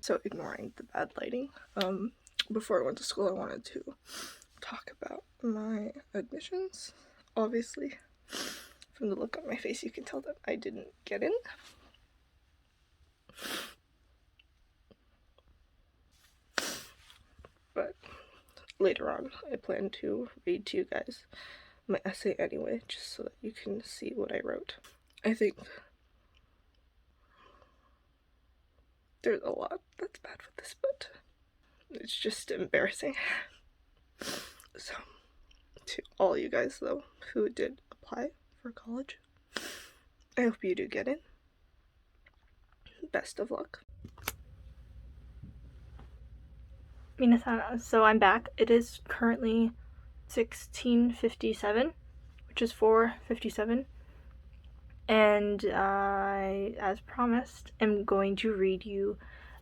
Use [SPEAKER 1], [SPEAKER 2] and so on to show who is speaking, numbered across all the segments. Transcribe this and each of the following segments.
[SPEAKER 1] So ignoring the bad lighting. Before I went to school, I wanted to talk about my admissions. Obviously, from the look on my face, you can tell that I didn't get in. But later on, I plan to read to you guys my essay anyway, just so that you can see what I wrote. I think there's a lot that's bad with this, but it's just embarrassing. So, to all you guys, though, who did apply for college, I hope you do get in. Best of luck.
[SPEAKER 2] Minasan, so I'm back. It is currently 16:57, which is 4:57, and I, as promised, am going to read you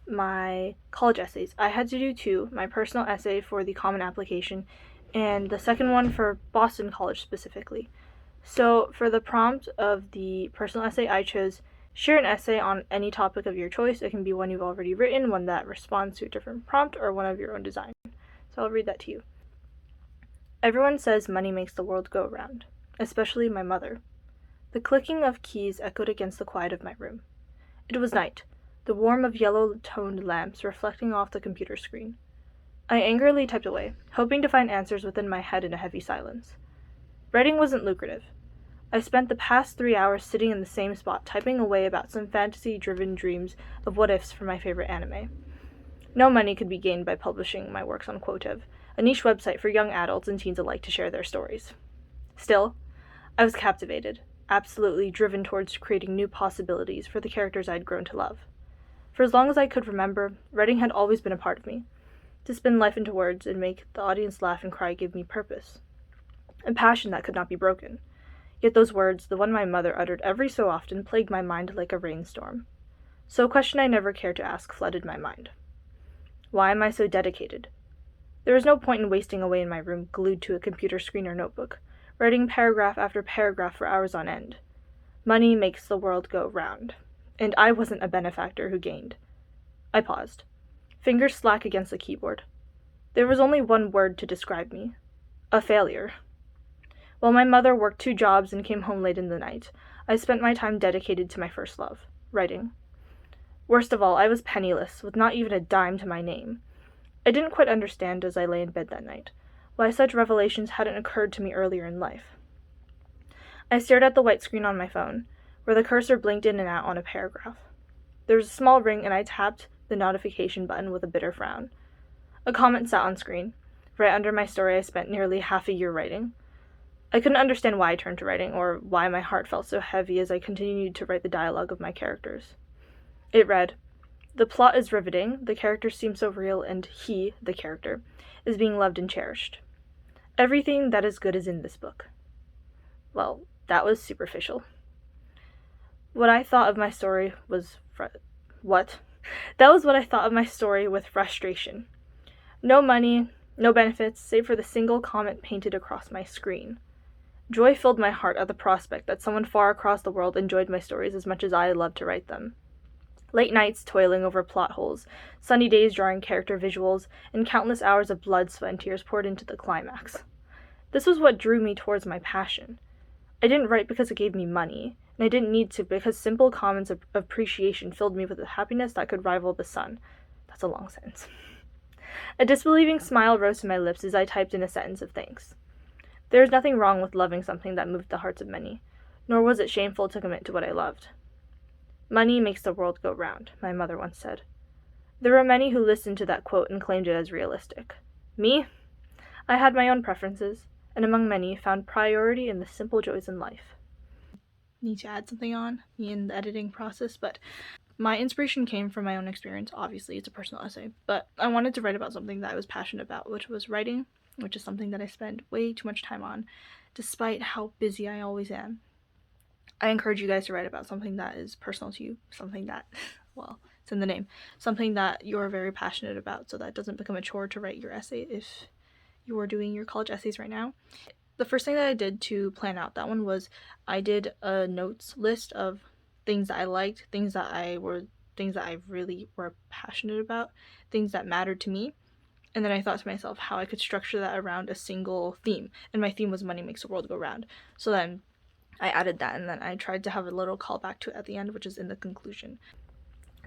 [SPEAKER 2] my college essays. I had to do two, my personal essay for the common application and the second one for Boston College specifically. So for the prompt of the personal essay, I chose share an essay on any topic of your choice. It can be one you've already written, one that responds to a different prompt, or one of your own design. So I'll read that to you. Everyone says money makes the world go round, especially my mother. The clicking of keys echoed against the quiet of my room. It was night, the warmth of yellow-toned lamps reflecting off the computer screen. I angrily typed away, hoping to find answers within my head in a heavy silence. Writing wasn't lucrative. I spent the past 3 hours sitting in the same spot, typing away about some fantasy-driven dreams of what-ifs for my favorite anime. No money could be gained by publishing my works on Quotev, a niche website for young adults and teens alike to share their stories. Still, I was captivated, absolutely driven towards creating new possibilities for the characters I'd grown to love. For as long as I could remember, writing had always been a part of me. To spin life into words and make the audience laugh and cry gave me purpose, a passion that could not be broken. Yet those words, the one my mother uttered every so often, plagued my mind like a rainstorm. So a question I never cared to ask flooded my mind. Why am I so dedicated? There was no point in wasting away in my room, glued to a computer screen or notebook, writing paragraph after paragraph for hours on end. Money makes the world go round, and I wasn't a benefactor who gained. I paused, fingers slack against the keyboard. There was only one word to describe me: a failure. While my mother worked 2 jobs and came home late in the night, I spent my time dedicated to my first love, writing. Worst of all, I was penniless, with not even a dime to my name. I didn't quite understand as I lay in bed that night why such revelations hadn't occurred to me earlier in life. I stared at the white screen on my phone, where the cursor blinked in and out on a paragraph. There was a small ring, and I tapped the notification button with a bitter frown. A comment sat on screen, right under my story I spent nearly half a year writing. I couldn't understand why I turned to writing, or why my heart felt so heavy as I continued to write the dialogue of my characters. It read, "The plot is riveting, the characters seem so real, and he, the character, is being loved and cherished. Everything that is good is in this book." Well, that was superficial. What I thought of my story was That was what I thought of my story with frustration. No money, no benefits, save for the single comment painted across my screen. Joy filled my heart at the prospect that someone far across the world enjoyed my stories as much as I loved to write them. Late nights toiling over plot holes, sunny days drawing character visuals, and countless hours of blood, sweat, and tears poured into the climax. This was what drew me towards my passion. I didn't write because it gave me money, and I didn't need to because simple comments of appreciation filled me with a happiness that could rival the sun. That's a long sentence. A disbelieving smile rose to my lips as I typed in a sentence of thanks. There is nothing wrong with loving something that moved the hearts of many, nor was it shameful to commit to what I loved. Money makes the world go round, my mother once said. There were many who listened to that quote and claimed it as realistic. Me? I had my own preferences, and among many found priority in the simple joys in life. Need to add something on me in the editing process, but my inspiration came from my own experience. Obviously, it's a personal essay, but I wanted to write about something that I was passionate about, which was writing, which is something that I spend way too much time on, despite how busy I always am. I encourage you guys to write about something that is personal to you, something that, well, it's in the name, something that you're very passionate about, so that it doesn't become a chore to write your essay if you are doing your college essays right now. The first thing that I did to plan out that one was I did a notes list of things that I liked, things that I things that I really were passionate about, things that mattered to me. And then I thought to myself how I could structure that around a single theme. And my theme was money makes the world go round. So then I added that, and then I tried to have a little callback to it at the end, which is in the conclusion.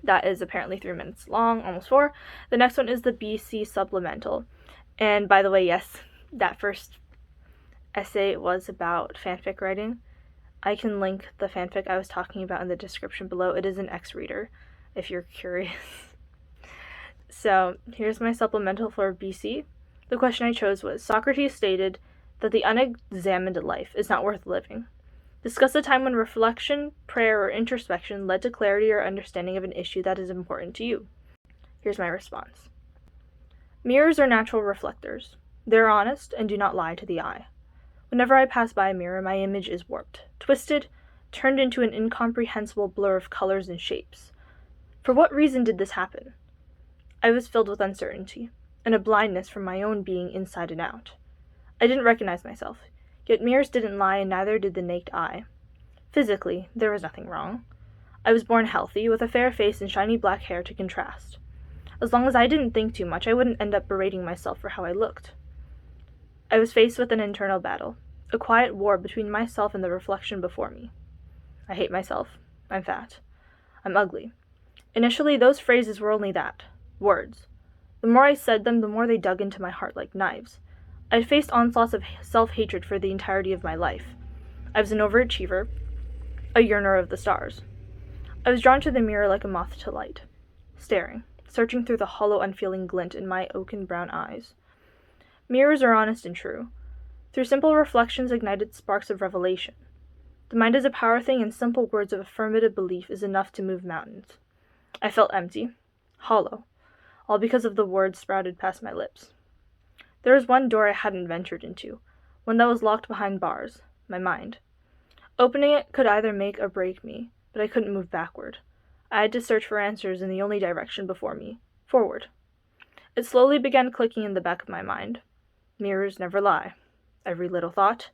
[SPEAKER 2] That is apparently 3 minutes long, almost 4. The next one is the BC supplemental. And by the way, yes, that first essay was about fanfic writing. I can link the fanfic I was talking about in the description below. It is an X-reader, if you're curious. So here's my supplemental for BC. The question I chose was, Socrates stated that the unexamined life is not worth living. Discuss a time when reflection, prayer, or introspection led to clarity or understanding of an issue that is important to you. Here's my response. Mirrors are natural reflectors. They're honest and do not lie to the eye. Whenever I pass by a mirror, my image is warped, twisted, turned into an incomprehensible blur of colors and shapes. For what reason did this happen? I was filled with uncertainty, and a blindness from my own being inside and out. I didn't recognize myself, yet mirrors didn't lie and neither did the naked eye. Physically, there was nothing wrong. I was born healthy, with a fair face and shiny black hair to contrast. As long as I didn't think too much, I wouldn't end up berating myself for how I looked. I was faced with an internal battle, a quiet war between myself and the reflection before me. I hate myself. I'm fat. I'm ugly. Initially, those phrases were only that. Words. The more I said them, the more they dug into my heart like knives. I'd faced onslaughts of self-hatred for the entirety of my life. I was an overachiever, a yearner of the stars. I was drawn to the mirror like a moth to light, staring, searching through the hollow, unfeeling glint in my oaken brown eyes. Mirrors are honest and true. Through simple reflections ignited sparks of revelation. The mind is a power thing, and simple words of affirmative belief is enough to move mountains. I felt empty, hollow, all because of the words sprouted past my lips. There was one door I hadn't ventured into, one that was locked behind bars, my mind. Opening it could either make or break me, but I couldn't move backward. I had to search for answers in the only direction before me, forward. It slowly began clicking in the back of my mind. Mirrors never lie. Every little thought,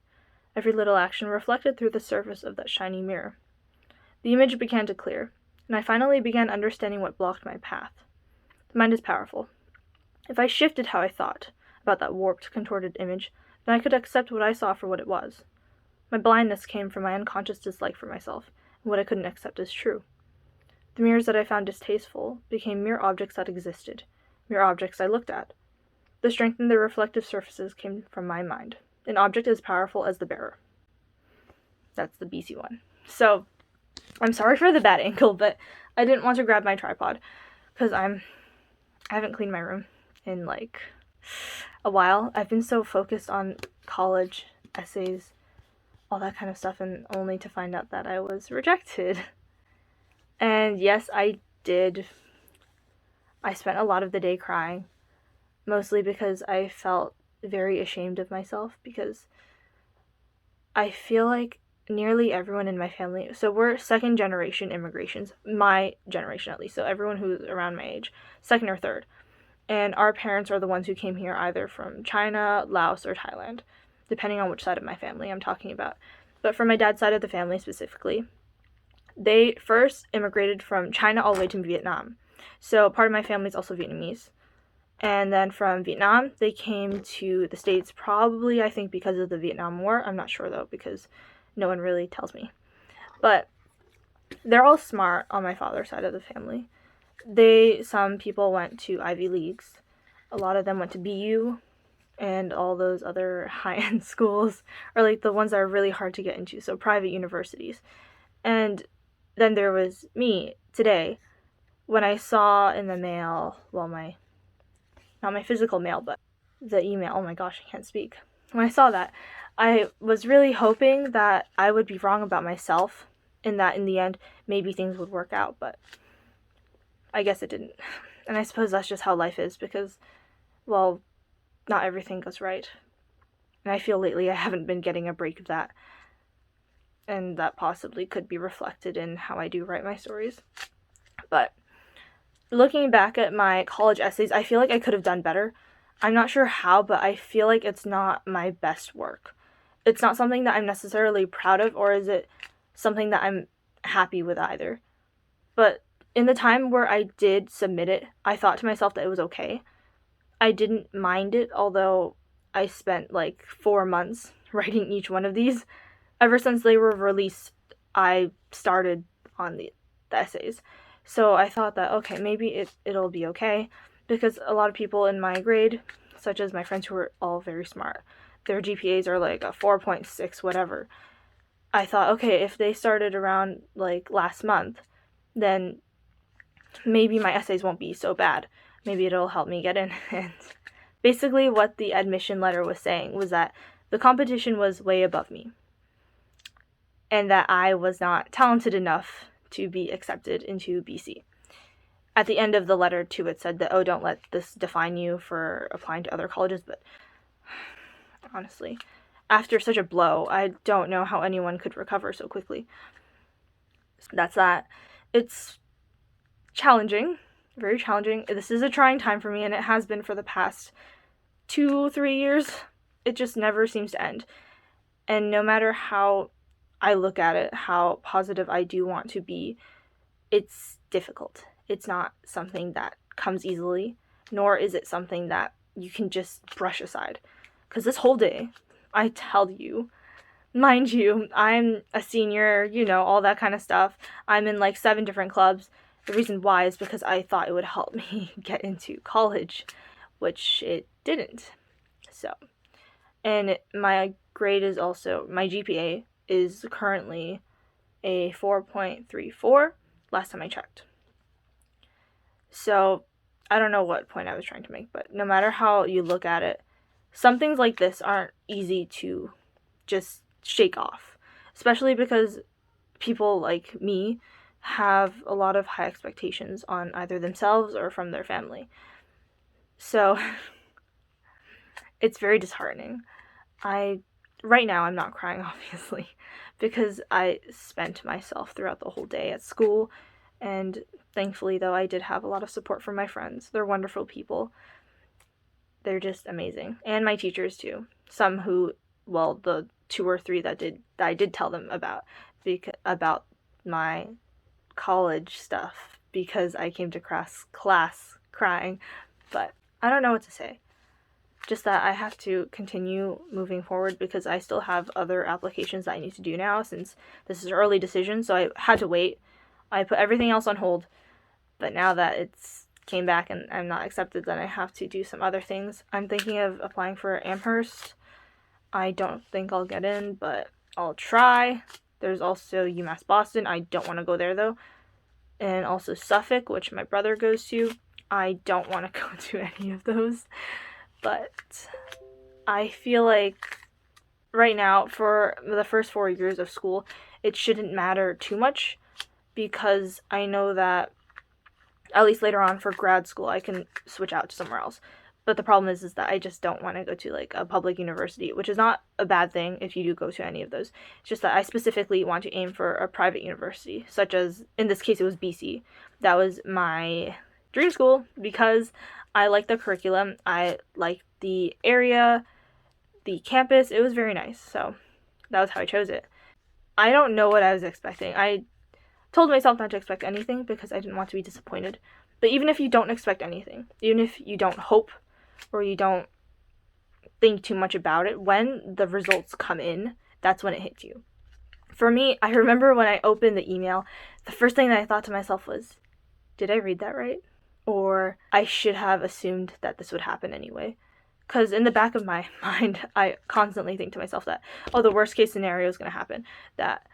[SPEAKER 2] every little action reflected through the surface of that shiny mirror. The image began to clear, and I finally began understanding what blocked my path. The mind is powerful. If I shifted how I thought about that warped, contorted image, then I could accept what I saw for what it was. My blindness came from my unconscious dislike for myself, and what I couldn't accept as true. The mirrors that I found distasteful became mere objects that existed, mere objects I looked at. The strength in their reflective surfaces came from my mind. An object as powerful as the bearer. That's the BC one. So, I'm sorry for the bad angle, but I didn't want to grab my tripod because I haven't cleaned my room in like a while. I've been so focused on college, essays, all that kind of stuff, and only to find out that I was rejected. And yes, I did. I spent a lot of the day crying, mostly because I felt very ashamed of myself, because I feel like nearly everyone in my family, so we're second generation immigrations, my generation at least, so everyone who's around my age, second or third, and our parents are the ones who came here either from China, Laos, or Thailand, depending on which side of my family I'm talking about. But for my dad's side of the family specifically, they first immigrated from China all the way to Vietnam, so part of my family is also Vietnamese. And then from Vietnam, they came to the States probably, I think, because of the Vietnam War. I'm not sure, though, because no one really tells me. But they're all smart on my father's side of the family. Some people went to Ivy Leagues. A lot of them went to BU and all those other high-end schools, or like the ones that are really hard to get into, so private universities. And then there was me today when I saw in the mail, well, not my physical mail, but the email. Oh my gosh, I can't speak. When I saw that, I was really hoping that I would be wrong about myself and that in the end, maybe things would work out, but I guess it didn't. And I suppose that's just how life is because, well, not everything goes right. And I feel lately I haven't been getting a break of that. And that possibly could be reflected in how I do write my stories. But looking back at my college essays, I feel like I could have done better. I'm not sure how, but I feel like it's not my best work. It's not something that I'm necessarily proud of, or is it something that I'm happy with either. But in the time where I did submit it, I thought to myself that it was okay. I didn't mind it, although I spent like 4 months writing each one of these. Ever since they were released, I started on the essays. So I thought that, okay, maybe it'll be okay, because a lot of people in my grade, such as my friends who are all very smart, their GPAs are like a 4.6 whatever. I thought, okay, if they started around like last month, then maybe my essays won't be so bad. Maybe it'll help me get in. And basically what the admission letter was saying was that the competition was way above me, and that I was not talented enough to be accepted into BC. At the end of the letter, too, it said that, oh, don't let this define you for applying to other colleges, but honestly, after such a blow, I don't know how anyone could recover so quickly. That's that. It's challenging, very challenging. This is a trying time for me, and it has been for the past 2-3 years. It just never seems to end. And no matter how I look at it, how positive I do want to be, it's difficult. It's not something that comes easily, nor is it something that you can just brush aside. Because this whole day, I tell you, mind you, I'm a senior, all that kind of stuff. I'm in like 7 different clubs. The reason why is because I thought it would help me get into college, which it didn't. So, and my grade is also, my GPA is currently a 4.34 last time I checked. So, I don't know what point I was trying to make, but no matter how you look at it, some things like this aren't easy to just shake off, especially because people like me have a lot of high expectations on either themselves or from their family. So, it's very disheartening. Right now I'm not crying, obviously, because I spent myself throughout the whole day at school, and thankfully, though, I did have a lot of support from my friends. They're wonderful people. They're just amazing. And my teachers, too. Some who, well, the 2 or 3 that I did tell them about my college stuff, because I came to class crying. But I don't know what to say. Just that I have to continue moving forward, because I still have other applications that I need to do now, since this is an early decision, so I had to wait. I put everything else on hold, but now that it's came back and I'm not accepted, then I have to do some other things. I'm thinking of applying for Amherst. I don't think I'll get in, but I'll try. There's also UMass Boston. I don't want to go there, though. And also Suffolk, which my brother goes to. I don't want to go to any of those. But I feel like right now, for the first 4 years of school, it shouldn't matter too much, because I know that at least later on for grad school, I can switch out to somewhere else. But the problem is that I just don't want to go to like a public university, which is not a bad thing if you do go to any of those. It's just that I specifically want to aim for a private university, such as, in this case, it was BC. That was my dream school, because I like the curriculum, I like the area, the campus. It was very nice, so that was how I chose it. I don't know what I was expecting. I told myself not to expect anything because I didn't want to be disappointed. But even if you don't expect anything, even if you don't hope or you don't think too much about it, when the results come in, that's when it hits you. For me, I remember when I opened the email, the first thing that I thought to myself was, did I read that right? Or I should have assumed that this would happen anyway. Because in the back of my mind, I constantly think to myself that, oh, the worst case scenario is going to happen. That,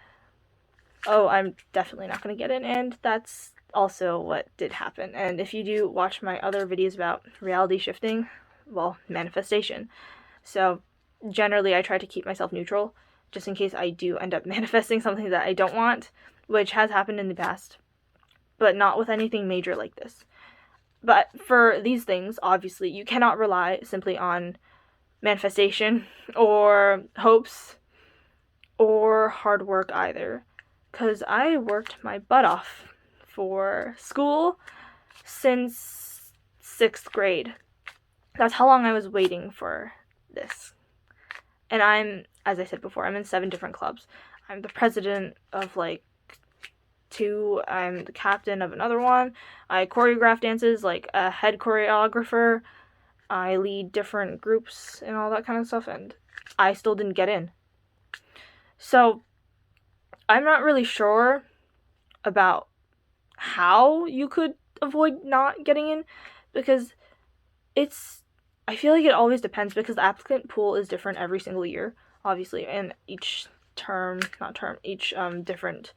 [SPEAKER 2] oh, I'm definitely not going to get in. And that's also what did happen. And if you do watch my other videos about reality shifting, well, manifestation. So generally, I try to keep myself neutral, just in case I do end up manifesting something that I don't want, which has happened in the past, but not with anything major like this. But for these things, obviously, you cannot rely simply on manifestation or hopes or hard work either. Because I worked my butt off for school since 6th grade. That's how long I was waiting for this. And I'm, as I said before, I'm in 7 different clubs. I'm the president of like 2, I'm the captain of another one. I choreograph dances, like a head choreographer. I lead different groups and all that kind of stuff, and I still didn't get in. So I'm not really sure about how you could avoid not getting in, because I feel like it always depends, because the applicant pool is different every single year, obviously, and each different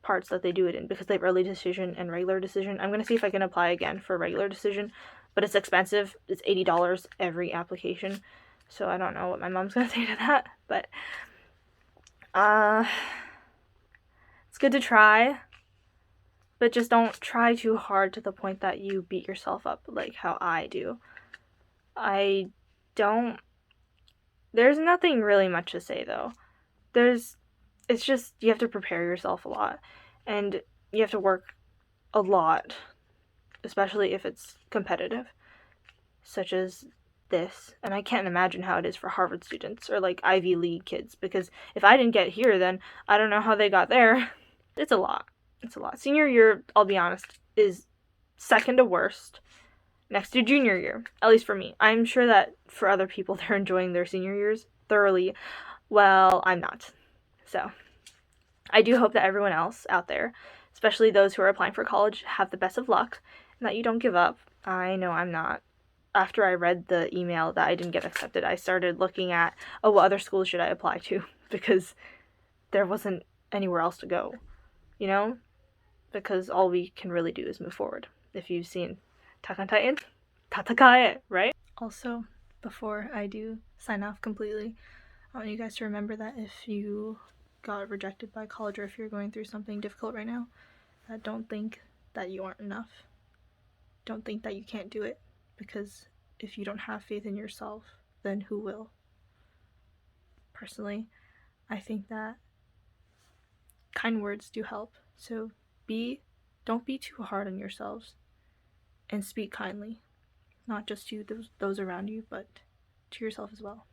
[SPEAKER 2] parts that they do it in, because they have early decision and regular decision. I'm gonna see if I can apply again for regular decision, but it's expensive. It's $80 every application, so I don't know what my mom's gonna say to that. But it's good to try, but just don't try too hard to the point that you beat yourself up like how I do. There's nothing really much to say though. It's just you have to prepare yourself a lot, and you have to work a lot, especially if it's competitive, such as this. And I can't imagine how it is for Harvard students or like Ivy League kids, because if I didn't get here, then I don't know how they got there. It's a lot. Senior year, I'll be honest, is second to worst, next to junior year, at least for me. I'm sure that for other people, they're enjoying their senior years thoroughly. Well, I'm not. So I do hope that everyone else out there, especially those who are applying for college, have the best of luck and that you don't give up. I know I'm not. After I read the email that I didn't get accepted, I started looking at, what other schools should I apply to? Because there wasn't anywhere else to go, you know? Because all we can really do is move forward. If you've seen Attack on Titan, tatakae, right? Also, before I do sign off completely, I want you guys to remember that if you got rejected by college, or if you're going through something difficult right now, don't think that you aren't enough. Don't think that you can't do it, because if you don't have faith in yourself, then who will? Personally, I think that kind words do help. So don't be too hard on yourselves, and speak kindly, not just to those around you, but to yourself as well.